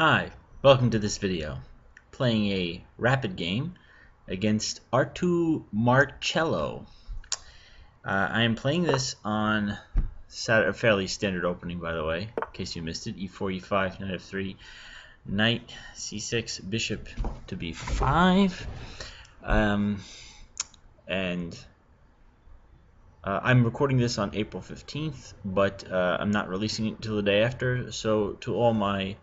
Hi, welcome to this video. Playing a rapid game against Arturmarchelo. I am playing this on a fairly standard opening, by the way, in case you missed it. e4, e5, knight f3, knight c6, bishop to b5. I'm recording this on April 15th, but I'm not releasing it until the day after. So to all my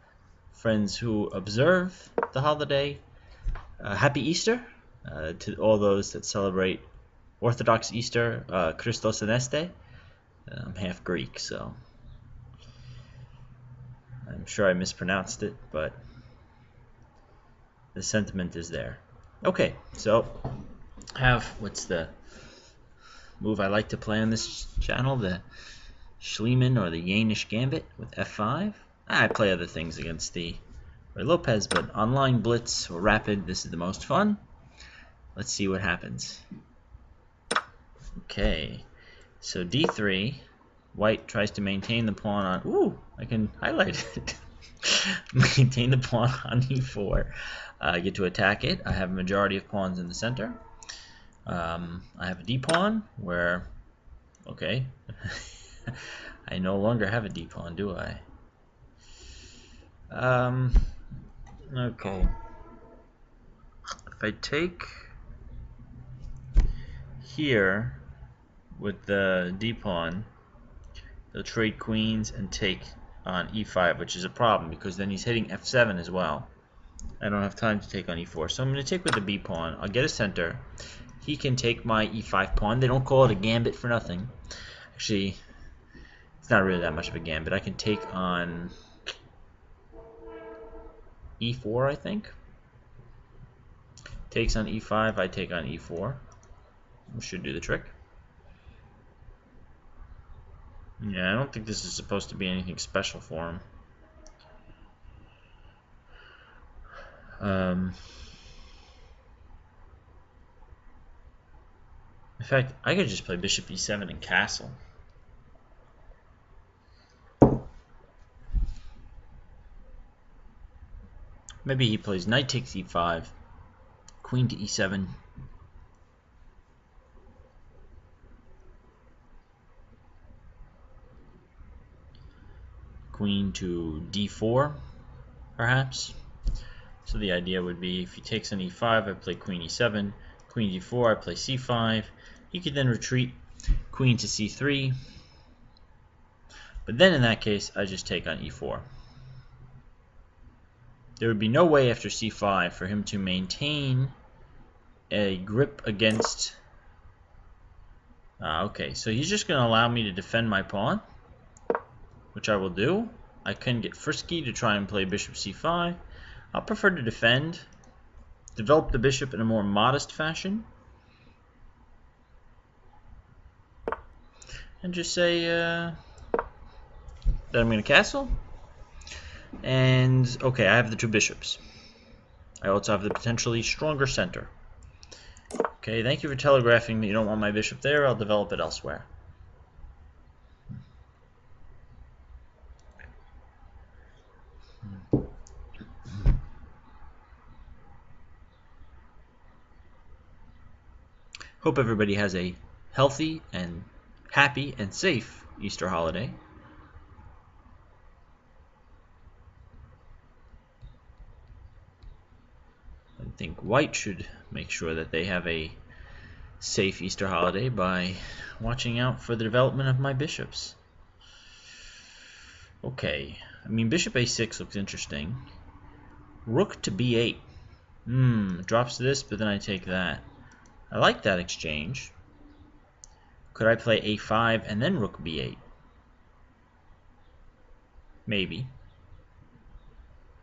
friends who observe the holiday, Happy Easter. To all those that celebrate Orthodox Easter, Christos Aneste. I'm half Greek, so I'm sure I mispronounced it, but the sentiment is there. Okay, so what's the move I like to play on this channel? The Schliemann or the Jaenisch gambit with f5. I play other things against the Ruy Lopez, but online blitz or rapid, this is the most fun. Let's see what happens. Okay, so d3. White tries to maintain the pawn on. Ooh, I can highlight it. Maintain the pawn on e4. I get to attack it. I have a majority of pawns in the center. I have a d pawn where. Okay. I no longer have a d pawn, do I? Okay. If I take here with the d pawn, he'll trade queens and take on e5, which is a problem because then he's hitting f7 as well. I don't have time to take on e4, so I'm going to take with the b pawn. I'll get a center. He can take my e5 pawn. They don't call it a gambit for nothing. Actually, it's not really that much of a gambit. I can take on e4, I think. Takes on e5, I take on e4. We should do the trick. Yeah, I don't think this is supposed to be anything special for him. In fact, I could just play bishop e7 and castle. Maybe he plays knight takes e5, queen to e7. Queen to d4, perhaps. So the idea would be if he takes on e5, I play queen e7, queen d4, I play c5. He could then retreat queen to c3. But then in that case, I just take on e4. There would be no way after c5 for him to maintain a grip against. Okay, so he's just going to allow me to defend my pawn, which I will do. I can get frisky to try and play bishop c5. I'll prefer to defend, develop the bishop in a more modest fashion, and just say that I'm going to castle. And okay, I have the two bishops. I also have the potentially stronger center. Okay, thank you for telegraphing that you don't want my bishop there. I'll develop it elsewhere. Hope everybody has a healthy and happy and safe Easter holiday. I think White should make sure that they have a safe Easter holiday by watching out for the development of my bishops. Okay, I mean bishop a6 looks interesting. Rook to b8. Drops this, but then I take that. I like that exchange. Could I play a5 and then rook b8? Maybe.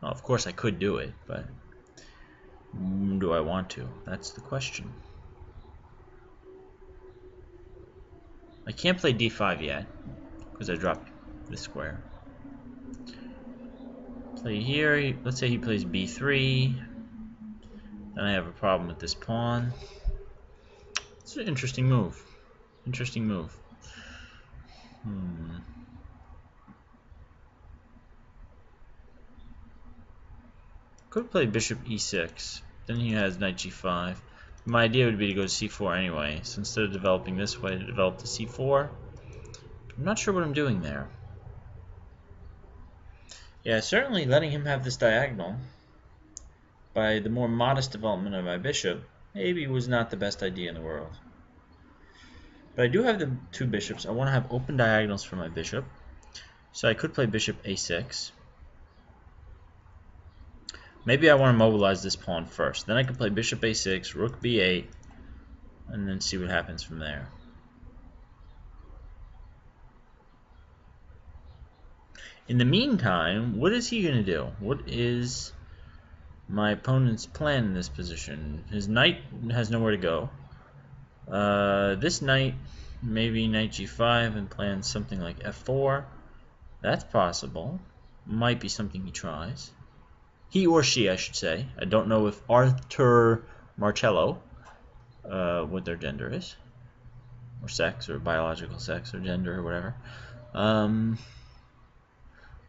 Well, of course I could do it, but do I want to? That's the question. I can't play d5 yet because I dropped this square. Play here. Let's say he plays b3. Then I have a problem with this pawn. It's an interesting move. Interesting move. could play bishop e6. Then he has knight g5. My idea would be to go to c4 anyway. So instead of developing this way, to develop the c4. I'm not sure what I'm doing there. Yeah, certainly letting him have this diagonal by the more modest development of my bishop maybe was not the best idea in the world. But I do have the two bishops. I want to have open diagonals for my bishop. So I could play bishop a6. Maybe I want to mobilize this pawn first. Then I could play bishop a6, rook b8, and then see what happens from there. In the meantime, what is he going to do? What is my opponent's plan in this position? His knight has nowhere to go. This knight, maybe knight g5 and plans something like f4. That's possible. Might be something he tries. He or she, I should say. I don't know if Arturmarchelo, what their gender is, or sex, or biological sex, or gender, or whatever.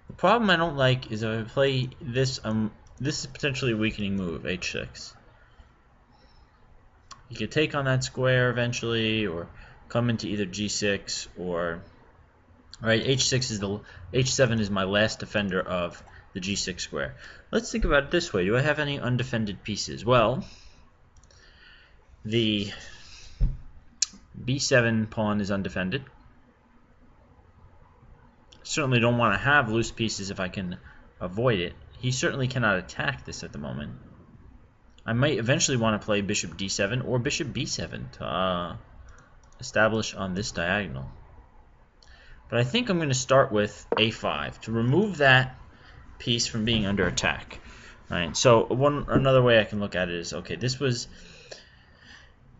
The problem I don't like is if I play this, this is potentially a weakening move, h6. You could take on that square eventually, or come into either g6, or right. h7 is my last defender of the g6 square. Let's think about it this way. Do I have any undefended pieces? Well, the b7 pawn is undefended. Certainly don't want to have loose pieces if I can avoid it. He certainly cannot attack this at the moment. I might eventually want to play bishop d7 or bishop b7 to establish on this diagonal. But I think I'm going to start with a5 to remove that piece from being under attack. All right, so another way I can look at it is, okay, this was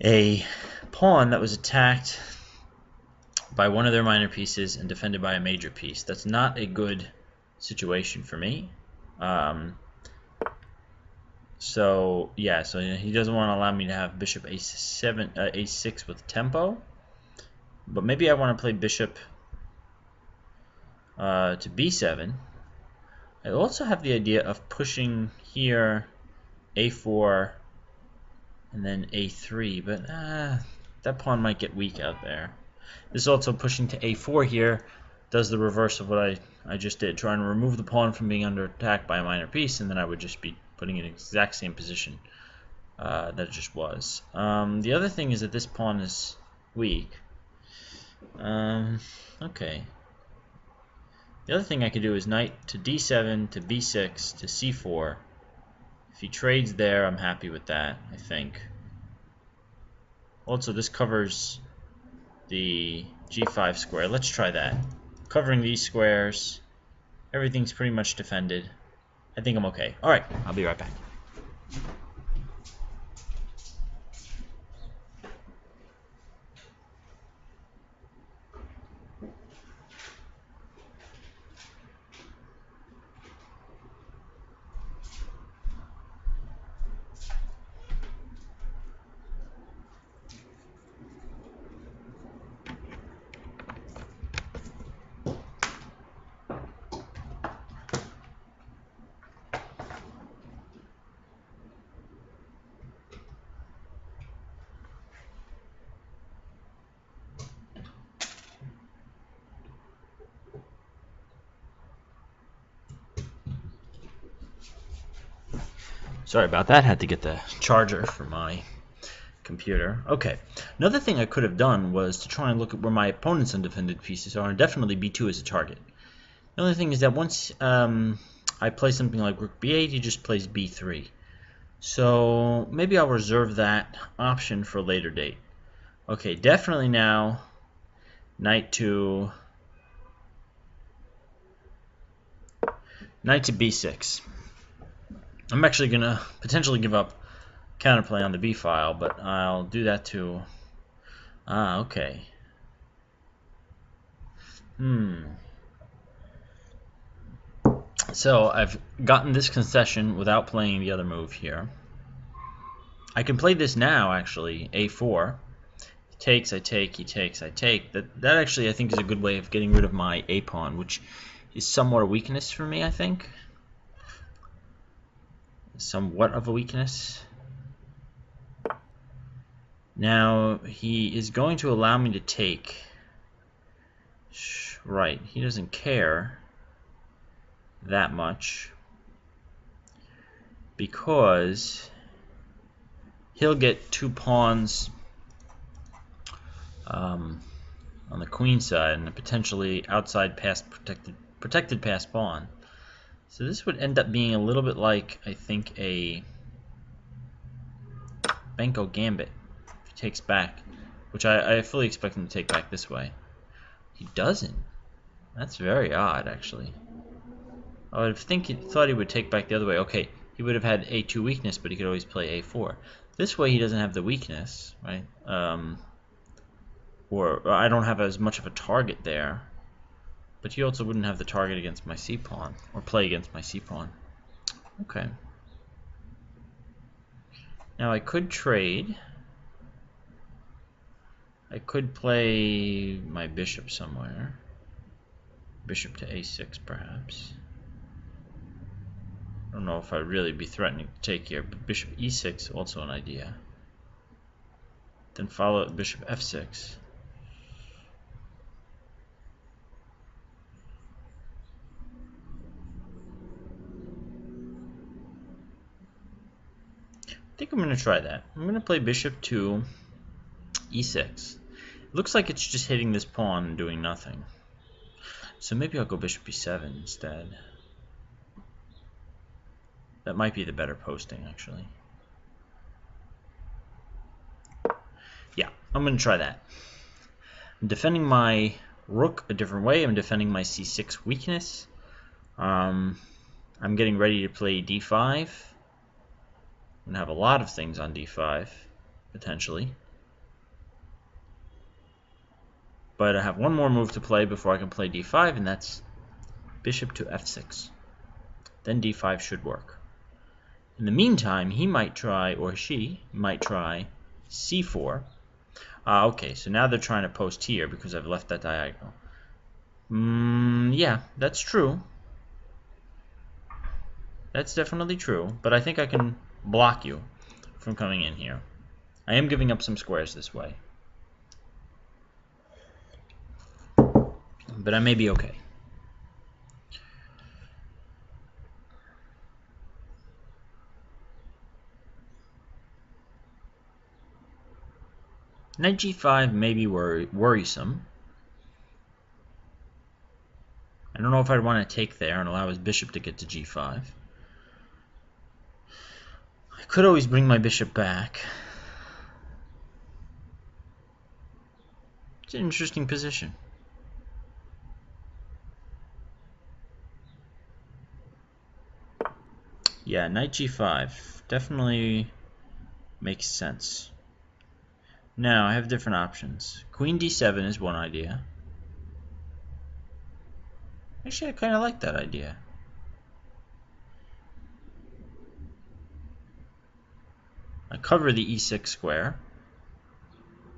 a pawn that was attacked by one of their minor pieces and defended by a major piece. That's not a good situation for me. So yeah, so he doesn't want to allow me to have bishop a6 with tempo. But maybe I want to play bishop to b7. I also have the idea of pushing here a4 and then a3, but that pawn might get weak out there. This also pushing to a4 here does the reverse of what I just did, trying to remove the pawn from being under attack by a minor piece, and then I would just be putting it in the exact same position that it just was. The other thing is that this pawn is weak. Okay. The other thing I could do is knight to d7, to b6, to c4. If he trades there, I'm happy with that, I think. Also, this covers the g5 square. Let's try that. Covering these squares, everything's pretty much defended. I think I'm okay. Alright, I'll be right back. Sorry about that. Had to get the charger for my computer. Okay. Another thing I could have done was to try and look at where my opponent's undefended pieces are, and definitely b2 is a target. The only thing is that once I play something like rook b8, he just plays b3. So maybe I'll reserve that option for a later date. Okay, definitely now knight to b6. I'm actually going to potentially give up counterplay on the b file, but I'll do that too. Okay. So I've gotten this concession without playing the other move here. I can play this now, actually, a4. He takes, I take, he takes, I take. That actually, I think, is a good way of getting rid of my a-pawn, which is somewhat a weakness for me, I think. somewhat of a weakness. Now, he is going to allow me to take. Right, he doesn't care that much because he'll get 2 pawns on the queen side and a potentially outside pass protected pass pawn. So this would end up being a little bit like, I think, a Benko gambit. If he takes back, which I fully expect him to take back this way. He doesn't. That's very odd, actually. I would think he thought he would take back the other way. Okay, he would have had a2 weakness, but he could always play a4. This way he doesn't have the weakness, right? Or I don't have as much of a target there. But he also wouldn't have the target against my c-pawn, or play against my c-pawn. Okay. Now I could trade. I could play my bishop somewhere. Bishop to a6, perhaps. I don't know if I'd really be threatening to take here, but bishop e6, also an idea. Then follow bishop f6. I think I'm going to try that. I'm going to play bishop to e6. It looks like it's just hitting this pawn and doing nothing. So maybe I'll go bishop e7 instead. That might be the better posting, actually. Yeah, I'm going to try that. I'm defending my rook a different way. I'm defending my c6 weakness. I'm getting ready to play d5. I'm going to have a lot of things on d5, potentially. But I have one more move to play before I can play d5, and that's bishop to f6. Then d5 should work. In the meantime, he might try, or she might try, c4. Okay, so now they're trying to post here because I've left that diagonal. Yeah, that's true. That's definitely true, but I think I can block you from coming in here. I am giving up some squares this way. But I may be okay. Knight g5 may be worrisome. I don't know if I'd want to take there and allow his bishop to get to g5. I could always bring my bishop back. It's an interesting position. Yeah, knight g5 definitely makes sense. Now I have different options. Queen d7 is one idea. Actually, I kind of like that idea. I cover the e6 square,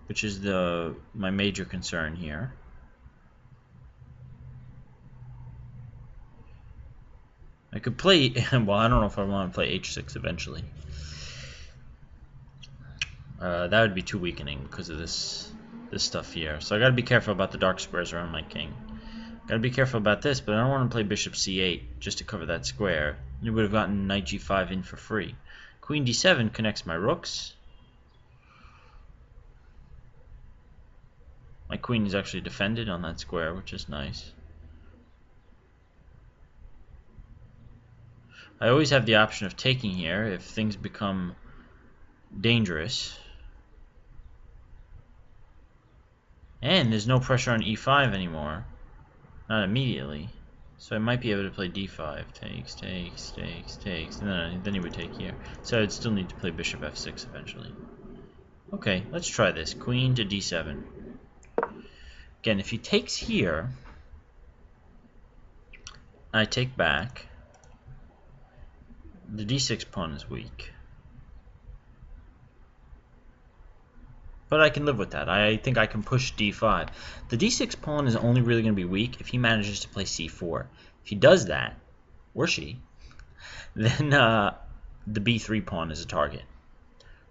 which is my major concern here. I could play, well, I don't know if I want to play h6 eventually. That would be too weakening because of this stuff here. So I gotta be careful about the dark squares around my king. Gotta be careful about this, but I don't want to play bishop c8 just to cover that square. You would have gotten knight g5 in for free. Queen d7 connects my rooks. My queen is actually defended on that square, which is nice. I always have the option of taking here if things become dangerous. And there's no pressure on e5 anymore. Not immediately. So I might be able to play d5. Takes, takes, takes, takes. And then he would take here. So I'd still need to play bishop f6 eventually. Okay, let's try this. Queen to d7. Again, if he takes here, I take back. The d6 pawn is weak. But I can live with that. I think I can push d5. The d6 pawn is only really going to be weak if he manages to play c4. If he does that, or she, then the b3 pawn is a target.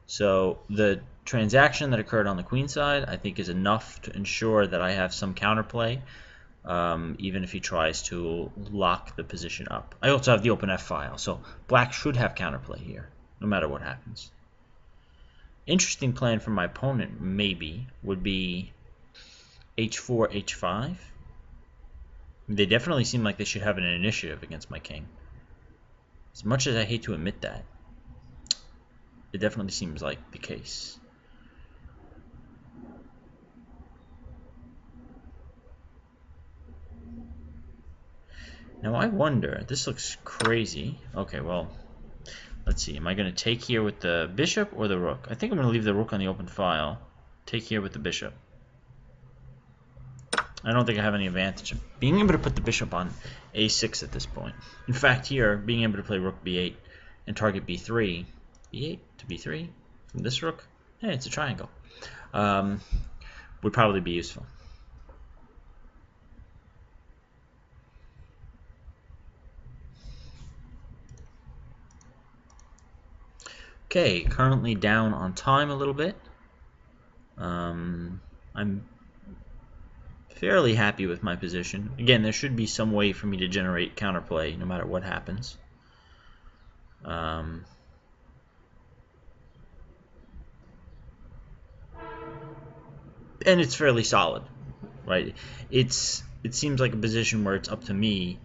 So the transaction that occurred on the queen side, I think, is enough to ensure that I have some counterplay, even if he tries to lock the position up. I also have the open f file, so black should have counterplay here, no matter what happens. Interesting plan for my opponent, maybe, would be h4, h5. They definitely seem like they should have an initiative against my king. As much as I hate to admit that, it definitely seems like the case. Now I wonder, this looks crazy. Okay, well, let's see. Am I going to take here with the bishop or the rook? I think I'm going to leave the rook on the open file. Take here with the bishop. I don't think I have any advantage of being able to put the bishop on a6 at this point. In fact, here, being able to play rook b8 and target b3, b8 to b3 from this rook, hey, it's a triangle, would probably be useful. Okay, currently down on time a little bit. I'm fairly happy with my position. Again, there should be some way for me to generate counterplay no matter what happens. And it's fairly solid, right? It seems like a position where it's up to me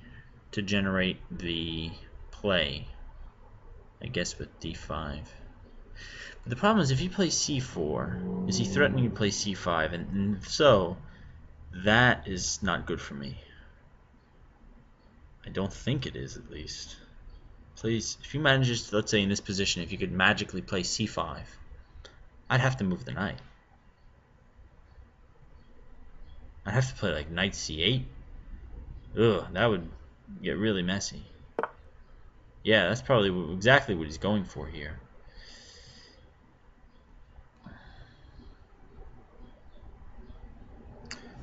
to generate the play, I guess, with d5. But the problem is, if he plays c4, is he threatening to play c5? And if so, that is not good for me. I don't think it is, at least. Please, if he manages to, let's say in this position, if you could magically play c5, I'd have to move the knight. I'd have to play like knight c8. Ugh, that would get really messy. Yeah, that's probably exactly what he's going for here.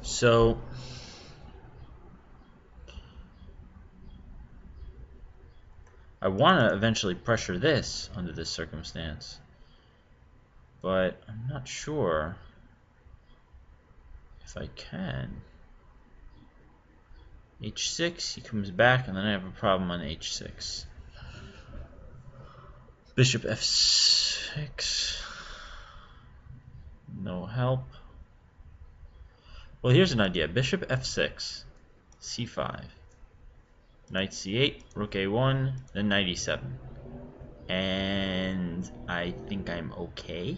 So I want to eventually pressure this under this circumstance, but I'm not sure if I can. h6, he comes back, and then I have a problem on h6. Bishop f6, no help. Well, here's an idea. Bishop f6, c5, knight c8, rook a1, then knight e7. And I think I'm okay.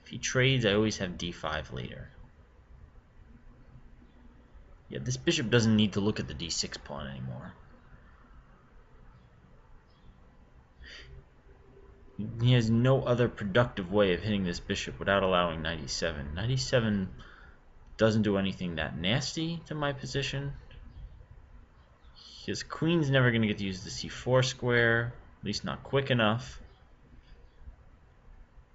If he trades, I always have d5 later. Yeah, this bishop doesn't need to look at the d6 pawn anymore. He has no other productive way of hitting this bishop without allowing knight e7. Knight e7 doesn't do anything that nasty to my position. His queen's never going to get to use the c4 square, at least not quick enough.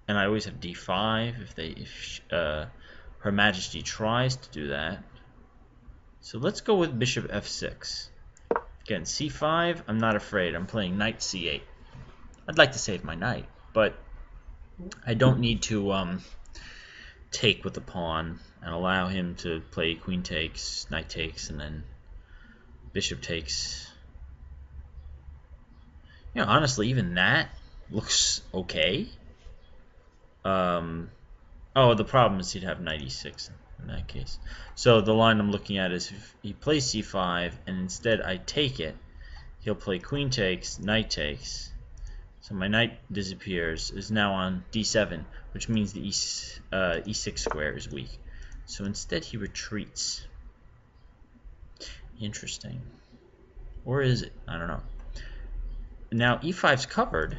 And I always have d5 if Her Majesty tries to do that. So let's go with bishop f6. Again, c5, I'm not afraid. I'm playing knight c8. I'd like to save my knight, but I don't need to take with the pawn and allow him to play queen takes, knight takes, and then bishop takes. You know, honestly, even that looks okay. Oh, the problem is he'd have knight e6 in that case. So the line I'm looking at is if he plays c5 and instead I take it, he'll play queen takes, knight takes. So my knight disappears, is now on d7, which means the e6 square is weak. So instead he retreats. Interesting. Or is it? I don't know. Now e5's covered.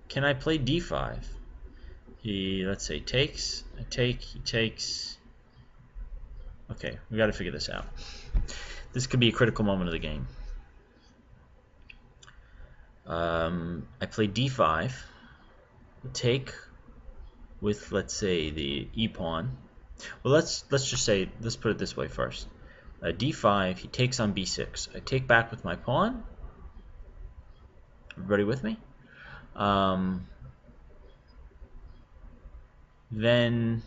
Can I play d5? He, let's say, takes. I take. He takes. Okay, we got to figure this out. This could be a critical moment of the game. I play d5. Take with, let's say, the e pawn. Well, let's just say, let's put it this way first. d5. He takes on b6. I take back with my pawn. Everybody with me? Then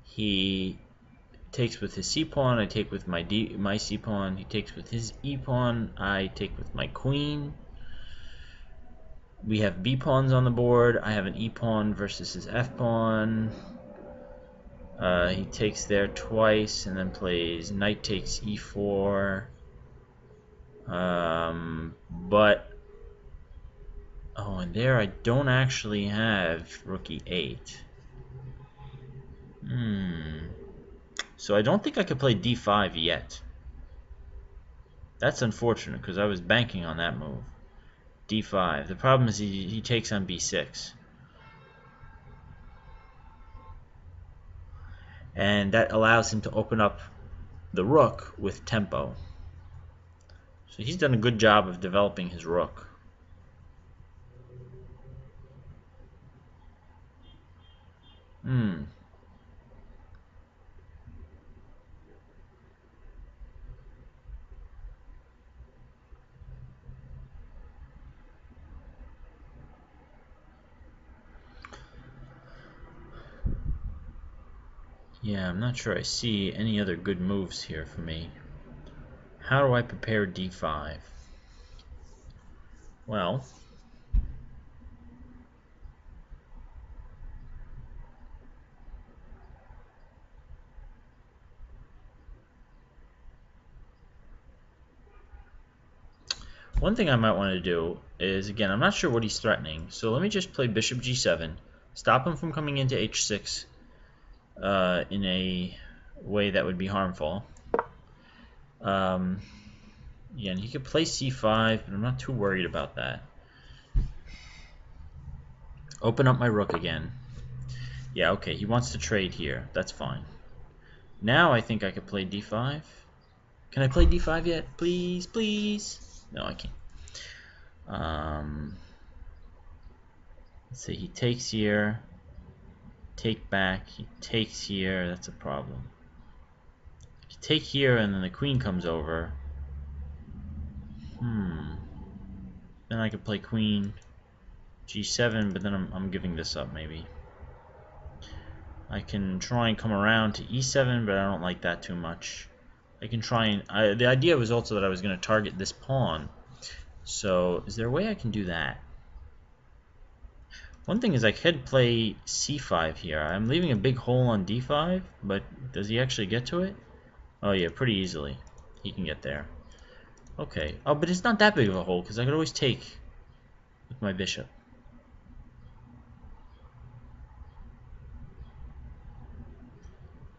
he takes with his c pawn. I take with my c pawn. He takes with his e pawn. I take with my queen. We have b pawns on the board. I have an e pawn versus his f pawn. He takes there twice and then plays knight takes e4. But oh, and there I don't actually have rook e8. So I don't think I could play d5 yet. That's unfortunate because I was banking on that move. d5. The problem is he takes on b6. And that allows him to open up the rook with tempo. So he's done a good job of developing his rook. Yeah, I'm not sure I see any other good moves here for me. How do I prepare d5? Well, one thing I might want to do is, again, I'm not sure what he's threatening, so let me just play bishop g7, stop him from coming into h6 in a way that would be harmful. Again, he could play c5, but I'm not too worried about that. Open up my rook again. Yeah, okay, he wants to trade here. That's fine. Now I think I could play d5. Can I play d5 yet? Please, please. No, I can't. Let's see, he takes here. Take back. He takes here. That's a problem. You take here, and then the queen comes over. Then I could play queen g7, but then I'm giving this up maybe. I can try and come around to e7, but I don't like that too much. I can try and... the idea was also that I was going to target this pawn. So, is there a way I can do that? One thing is I could play c5 here. I'm leaving a big hole on d5, but does he actually get to it? Oh yeah, pretty easily. He can get there. Okay. Oh, but it's not that big of a hole, because I could always take with my bishop.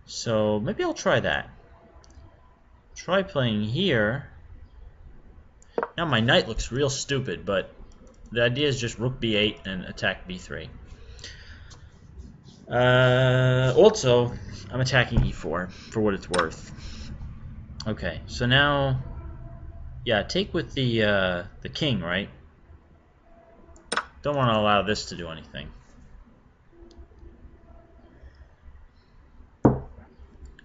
So, maybe I'll try that. Try playing here. Now my knight looks real stupid, but the idea is just rook b8 and attack b3. Also, I'm attacking e4 for what it's worth. Okay, so now, yeah, take with the king, right? Don't want to allow this to do anything.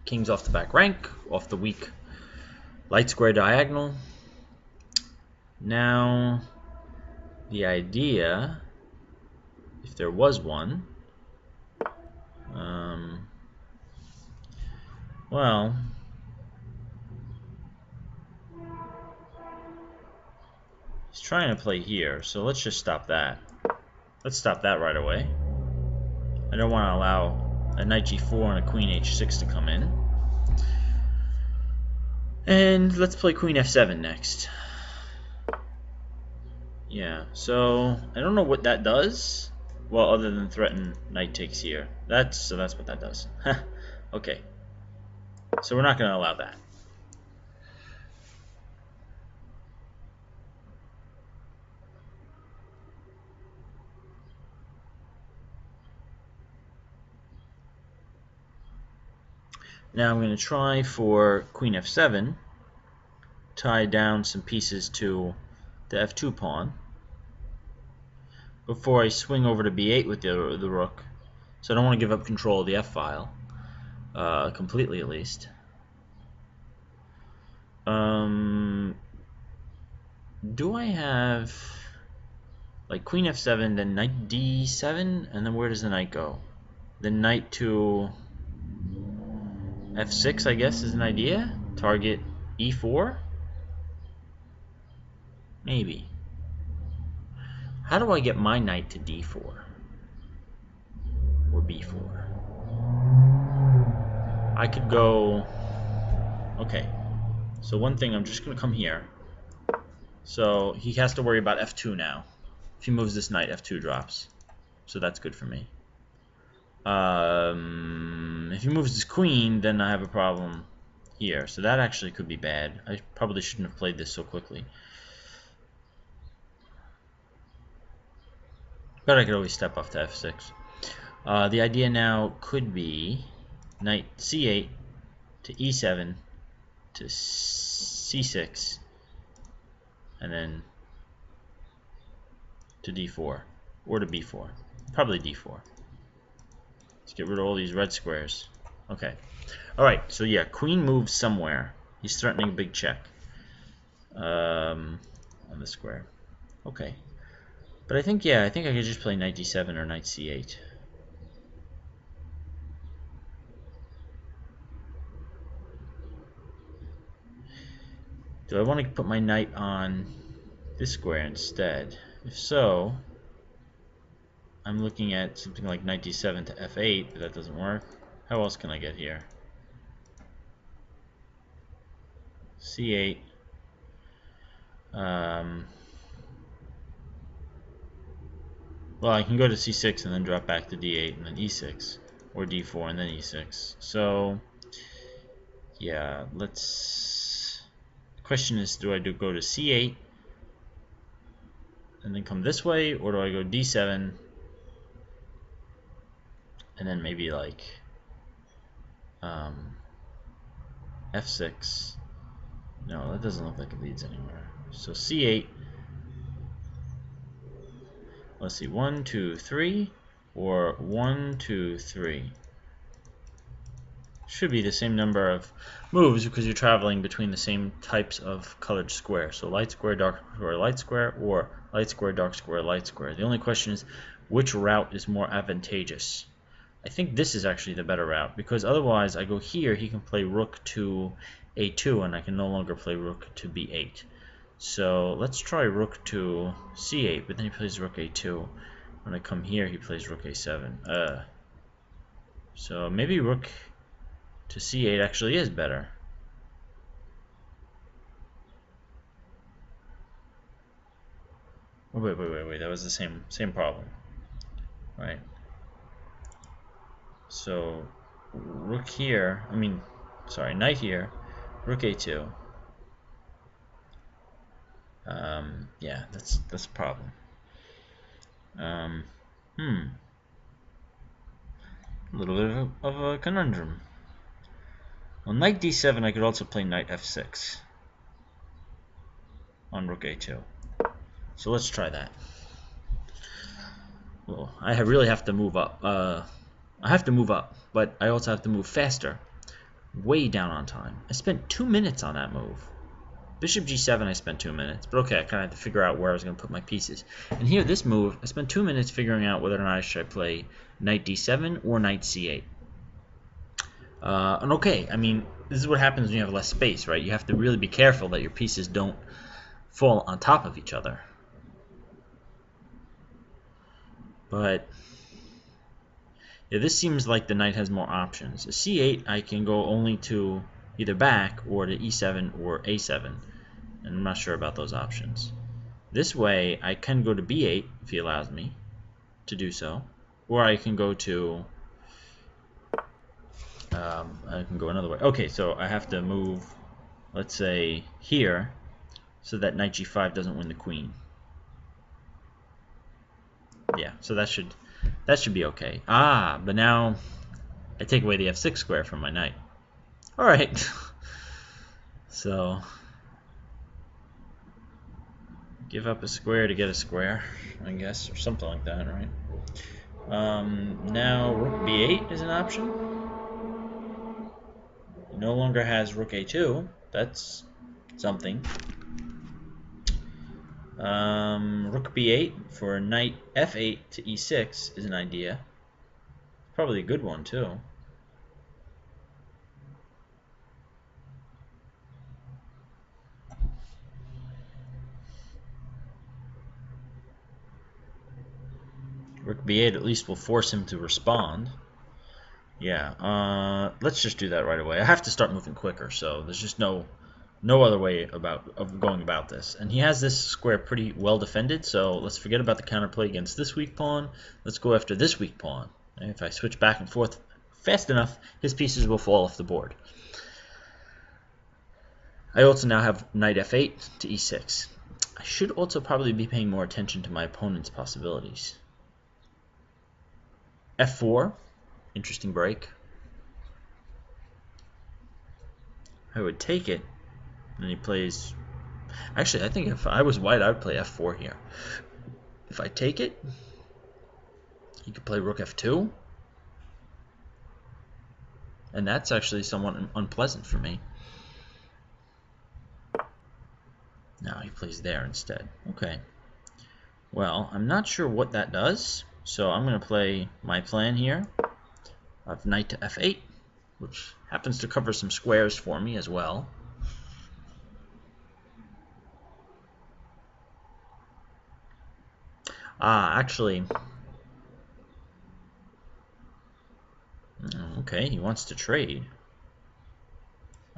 King's off the back rank, off the weak light square diagonal. Now, the idea, if there was one, well, he's trying to play here, so let's just stop that. Let's stop that right away. I don't want to allow a knight g4 and a queen h6 to come in. And let's play queen f7 next. Yeah, so I don't know what that does. Well, other than threaten knight takes here. That's what that does. Okay. So we're not going to allow that. Now I'm going to try for queen f7, tie down some pieces to the f2 pawn before I swing over to b8 with the rook. So I don't want to give up control of the f-file, completely at least. Do I have... like queen f7, then knight d7, and then where does the knight go? Then knight to f6, I guess, is an idea. Target e4? Maybe. How do I get my knight to d4? Or b4? I could go... Okay. So one thing, I'm just going to come here. So he has to worry about f2 now. If he moves this knight, f2 drops. So that's good for me. If he moves his queen, then I have a problem here. So that actually could be bad. I probably shouldn't have played this so quickly. But I could always step off to f6. The idea now could be knight c8 to e7 to c6 and then to d4 or to b4. Probably d4. Let's get rid of all these red squares. Okay. Alright, so yeah, queen moves somewhere. He's threatening a big check on the square. Okay. But I think I could just play knight d7 or knight c8. Do I want to put my knight on this square instead? If so, I'm looking at something like knight d7 to f8, but that doesn't work. How else can I get here? c8. Well, I can go to c6 and then drop back to d8 and then e6, or d4 and then e6. So, yeah, let's... The question is, do I go to c8 and then come this way, or do I go d7 and then maybe like f6? No, that doesn't look like it leads anywhere. So c8. Let's see, 1, 2, 3, or 1, 2, 3. Should be the same number of moves because you're traveling between the same types of colored squares. So light square, dark square, light square, or light square, dark square, light square. The only question is which route is more advantageous. I think this is actually the better route because otherwise I go here, he can play rook to a2 and I can no longer play rook to b8. So let's try rook to c8, but then he plays rook a2. When I come here, he plays rook a7. So maybe rook to c8 actually is better. Oh, wait. That was the same problem, right? So rook here. Knight here. Rook a2. Yeah, that's a problem. A little bit of a conundrum. Well, knight d7, I could also play knight f6 on rook a2. So let's try that. Well, I really have to move up. I have to move up, but I also have to move faster. Way down on time. I spent 2 minutes on that move. Bishop g7, I spent 2 minutes. But okay, I kind of had to figure out where I was going to put my pieces. And here, this move, I spent 2 minutes figuring out whether or not I should play knight d7 or knight c8. And okay, I mean, this is what happens when you have less space, right? You have to really be careful that your pieces don't fall on top of each other. But yeah, this seems like the knight has more options. A c8, I can go only to either back or to e7 or a7. And I'm not sure about those options. This way, I can go to b8 if he allows me to do so. Or I can go to... I can go another way. Okay, so I have to move, let's say, here, so that knight g5 doesn't win the queen. Yeah, so that should be okay. But now I take away the f6 square from my knight. Alright. So give up a square to get a square, I guess, or something like that, right? Now rook b8 is an option. He no longer has rook a2. That's something. Rook b8 for knight f8 to e6 is an idea. Probably a good one too. Rook b8 at least will force him to respond. Yeah, let's just do that right away. I have to start moving quicker, so there's just no other way of going about this. And he has this square pretty well defended, so let's forget about the counterplay against this weak pawn. Let's go after this weak pawn. And if I switch back and forth fast enough, his pieces will fall off the board. I also now have knight f8 to e6. I should also probably be paying more attention to my opponent's possibilities. f4, interesting break. I would take it. And he plays... Actually, I think if I was white, I would play f4 here. If I take it, he could play rook f2. And that's actually somewhat unpleasant for me. Now he plays there instead. Okay. Well, I'm not sure what that does. So I'm going to play my plan here of knight to f8, which happens to cover some squares for me as well. Actually, okay, he wants to trade.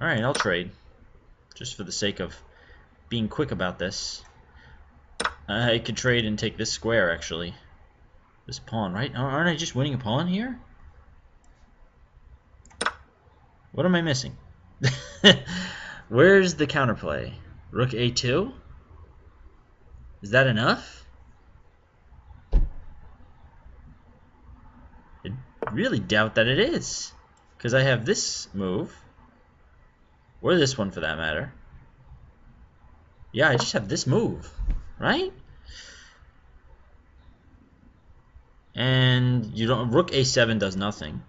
Alright, I'll trade, just for the sake of being quick about this. I could trade and take this square, actually. This pawn, right? Aren't I just winning a pawn here? What am I missing? Where's the counterplay? Rook a2? Is that enough? I really doubt that it is, because I have this move, or this one for that matter. Yeah, I just have this move, right? And you don't. Rook a7 does nothing.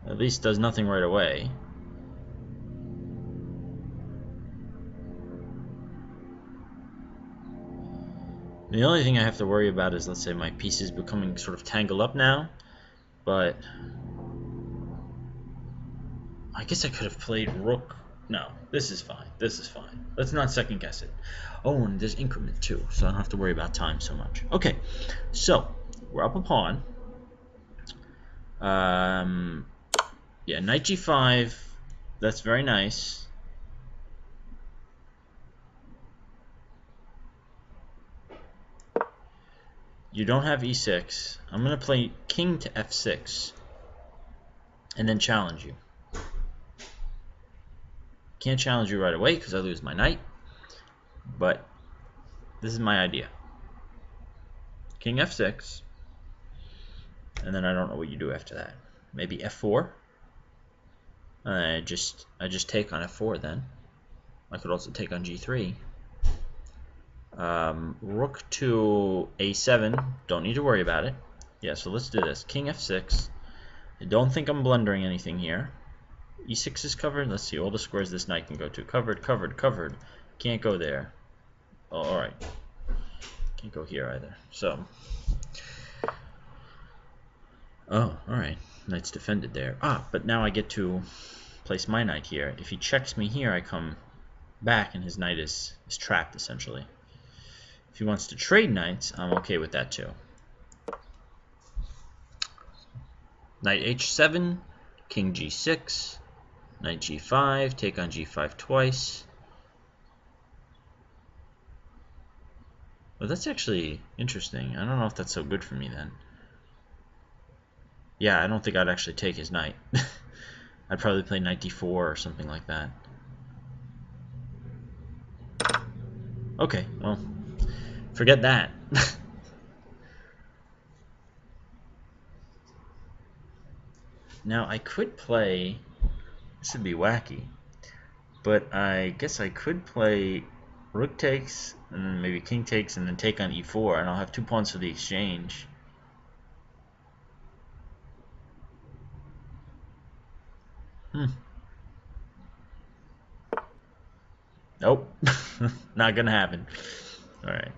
At least does nothing right away. The only thing I have to worry about is, let's say, my piece is becoming sort of tangled up now. But I guess I could have played rook. No, this is fine. This is fine. Let's not second guess it. Oh, and there's increment too, so I don't have to worry about time so much. Okay, so we're up a pawn. Yeah, knight g5. That's very nice. You don't have e6. I'm going to play king to f6 and then challenge you. Can't challenge you right away because I lose my knight, but this is my idea. King f6, and then I don't know what you do after that. Maybe f4. I just take on f4 then. I could also take on g3. Rook to a7, don't need to worry about it. Yeah, so let's do this. King f6. I don't think I'm blundering anything here. e6 is covered. Let's see, all the squares this knight can go to. Covered, covered, covered. Can't go there. Oh, alright. Can't go here either. So, oh, alright. Knight's defended there. But now I get to place my knight here. If he checks me here, I come back and his knight is trapped, essentially. If he wants to trade knights, I'm okay with that too. Knight h7, king g6, knight g5, take on g5 twice. Well, that's actually interesting. I don't know if that's so good for me then. Yeah, I don't think I'd actually take his knight. I'd probably play knight d4 or something like that. Okay, well, forget that. Now, I could play... This would be wacky. But I guess I could play rook takes, and then maybe king takes, and then take on e4, and I'll have 2 pawns for the exchange. Nope. Not gonna happen. Alright.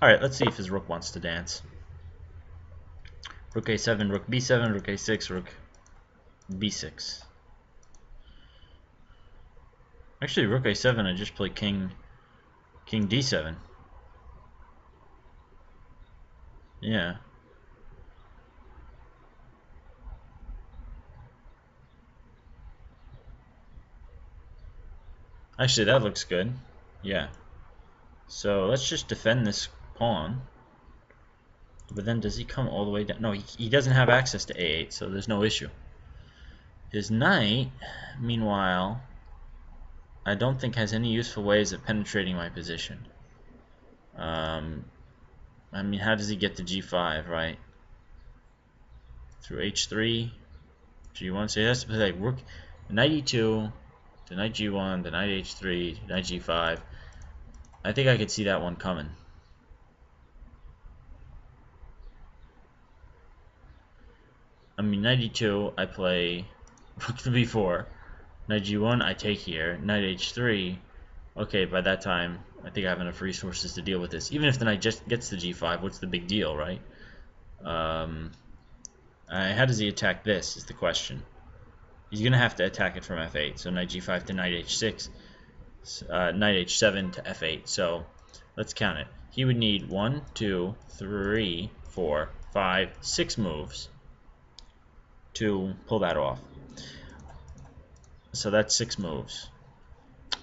Alright, let's see if his rook wants to dance. Rook a7, rook b7, rook a6, rook b6. Actually, rook a7, I just play king d7. Yeah. Actually, that looks good. Yeah. So let's just defend this pawn. But then does he come all the way down? No, he doesn't have access to a8, so there's no issue. His knight, meanwhile, I don't think has any useful ways of penetrating my position. I mean, how does he get to g5, right? Through h3, g1, so he has to play like rook, knight e2, to knight g1, to knight h3, to knight g5. I think I could see that one coming. I mean, knight e2, I play rook to b4, knight g1, I take here, knight h3. Okay, by that time, I think I have enough resources to deal with this. Even if the knight just gets to g5, what's the big deal, right? How does he attack this is the question. He's going to have to attack it from f8, so knight g5 to knight h6, knight h7 to f8. So let's count it. He would need 1, 2, 3, 4, 5, 6 moves to pull that off. So that's 6 moves.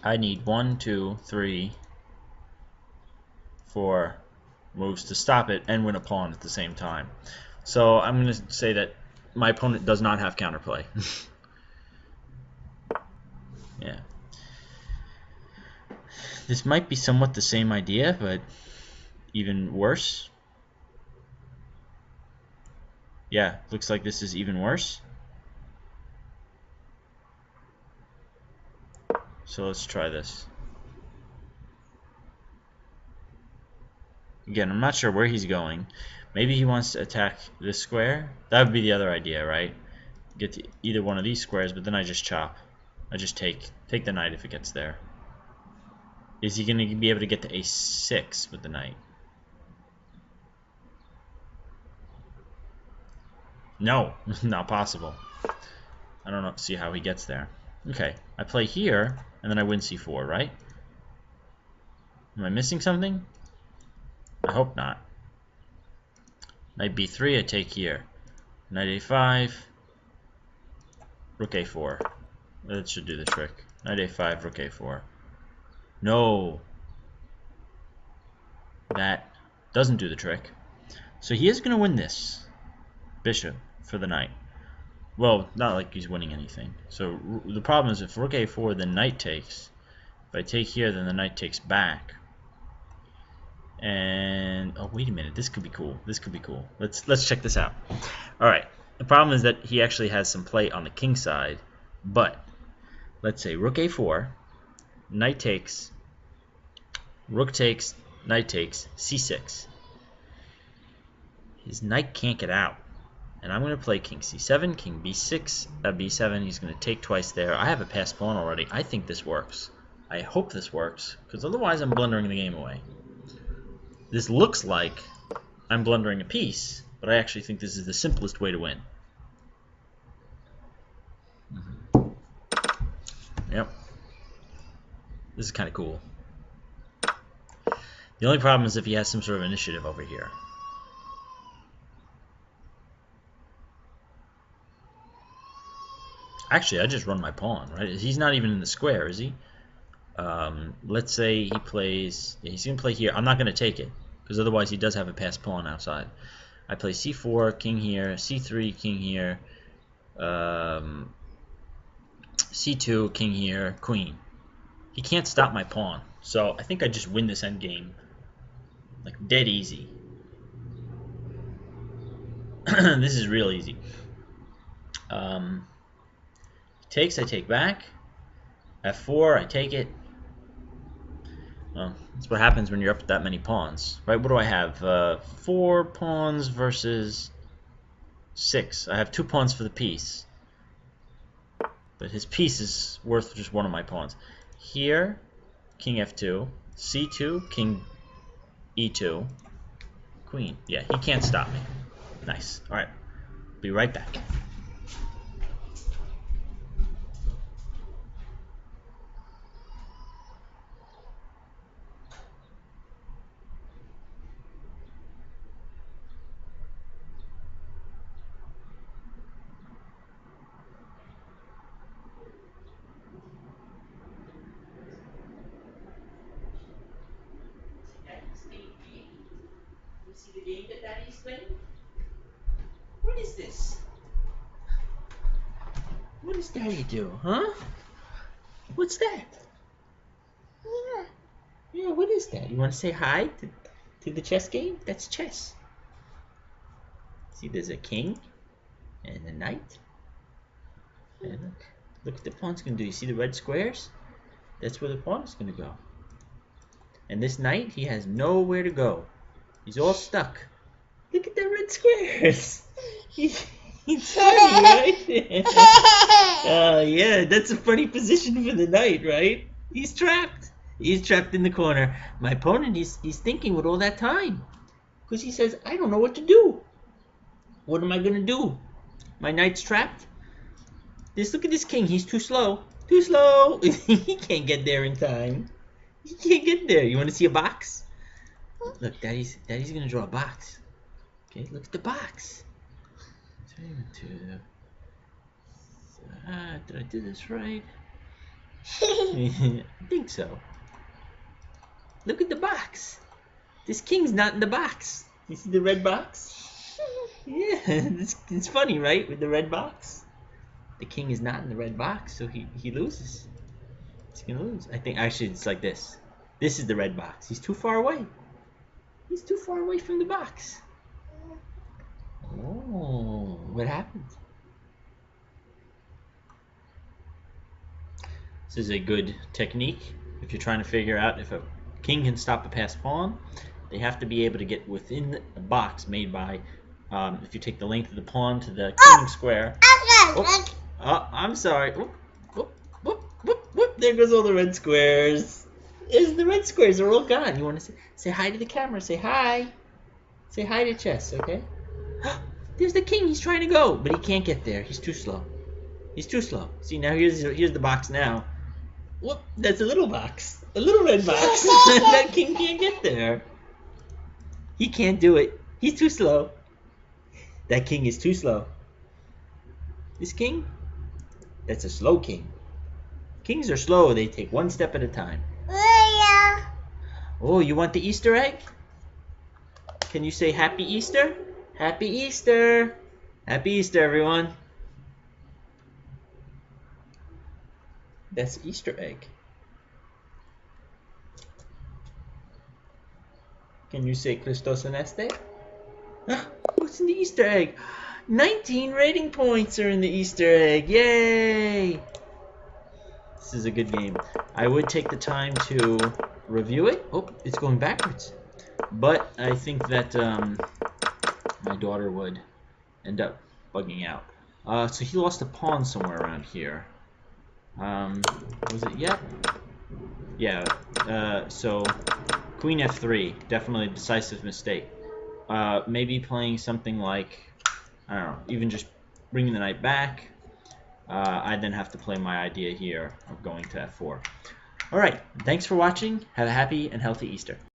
I need 1, 2, 3, 4 moves to stop it and win a pawn at the same time. So I'm going to say that my opponent does not have counterplay. Yeah. This might be somewhat the same idea, but even worse. Yeah, looks like this is even worse. So let's try this. Again, I'm not sure where he's going. Maybe he wants to attack this square. That would be the other idea, right? Get to either one of these squares, but then I just chop. I just take the knight if it gets there. Is he going to be able to get to a6 with the knight? No, not possible. I don't see how he gets there. Okay, I play here, and then I win c4, right? Am I missing something? I hope not. Knight b3, I take here. Knight a5, rook a4. That should do the trick. Knight a5, rook a4. No. That doesn't do the trick. So he is going to win this bishop for the knight. Well, not like he's winning anything. So the problem is if rook a4, then knight takes. If I take here, then the knight takes back. And oh, wait a minute, this could be cool. This could be cool. Let's check this out. All right. The problem is that he actually has some play on the king side, but let's say rook a4, knight takes, rook takes, knight takes, c6. His knight can't get out. And I'm going to play king c7, king b6, b7. He's going to take twice there. I have a passed pawn already. I think this works. I hope this works, because otherwise I'm blundering the game away. This looks like I'm blundering a piece, but I actually think this is the simplest way to win. Yep. This is kind of cool. The only problem is if he has some sort of initiative over here. Actually, I just run my pawn, right? He's not even in the square, is he? Let's say he plays... Yeah, he's going to play here. I'm not going to take it, because otherwise he does have a passed pawn outside. I play c4, king here, c3, king here, c2, king here, queen. He can't stop my pawn. So I think I just win this endgame, like dead easy. This is real easy. Takes, I take back. f4, I take it. Well, That's what happens when you're up that many pawns, right? What do I have? 4 pawns versus 6. I have 2 pawns for the piece, but his piece is worth just one of my pawns. Here, king f2, c2, king e2, queen. Yeah, he can't stop me. Nice. All right, be right back. See the game that Daddy's playing? What is this? What does Daddy do, huh? What's that? Yeah, what is that? You want to say hi to the chess game? That's chess. See, there's a king and a knight. And look what the pawn's going to do. You see the red squares? That's where the pawn is going to go. And this knight, he has nowhere to go. He's all stuck. Look at the red squares. He's funny, right? Yeah, that's a funny position for the knight, right? He's trapped. He's trapped in the corner. My opponent, he's thinking with all that time. Because he says, I don't know what to do. What am I going to do? My knight's trapped. Just look at this king. He's too slow. Too slow. He can't get there in time. He can't get there. You want to see a box? Look, Daddy's going to draw a box. Okay, look at the box. 3, 2. Did I do this right? I think so. Look at the box. This king's not in the box. You see the red box? Yeah, it's funny, right? With the red box. The king is not in the red box, so he loses. He's going to lose. I think, actually, it's like this. This is the red box. He's too far away. He's too far away from the box. Oh, what happened? This is a good technique if you're trying to figure out if a king can stop a passed pawn. They have to be able to get within the box made by, if you take the length of the pawn to the king square. Oh, I'm sorry. Whoop, whoop, whoop, whoop, whoop. There goes all the red squares. The red squares are all gone. You want to say hi to the camera. Say hi. Say hi to chess, okay? There's the king. He's trying to go, but he can't get there. He's too slow. He's too slow. See, now here's the box now. Whoop, that's a little box. A little red box. That king can't get there. He can't do it. He's too slow. That king is too slow. This king, that's a slow king. Kings are slow. They take one step at a time. Oh, you want the Easter egg? Can you say Happy Easter? Happy Easter! Happy Easter, everyone. That's Easter egg. Can you say Christos Aneste? What's in the Easter egg? 19 rating points are in the Easter egg. Yay! This is a good game. I would take the time to review it. Oh, it's going backwards. But I think that my daughter would end up bugging out. So he lost a pawn somewhere around here. Was it yet? Yeah. So Queen f3, definitely a decisive mistake. Maybe playing something like, I don't know, even just bringing the knight back. I then have to play my idea here of going to f4. Alright, thanks for watching. Have a happy and healthy Easter.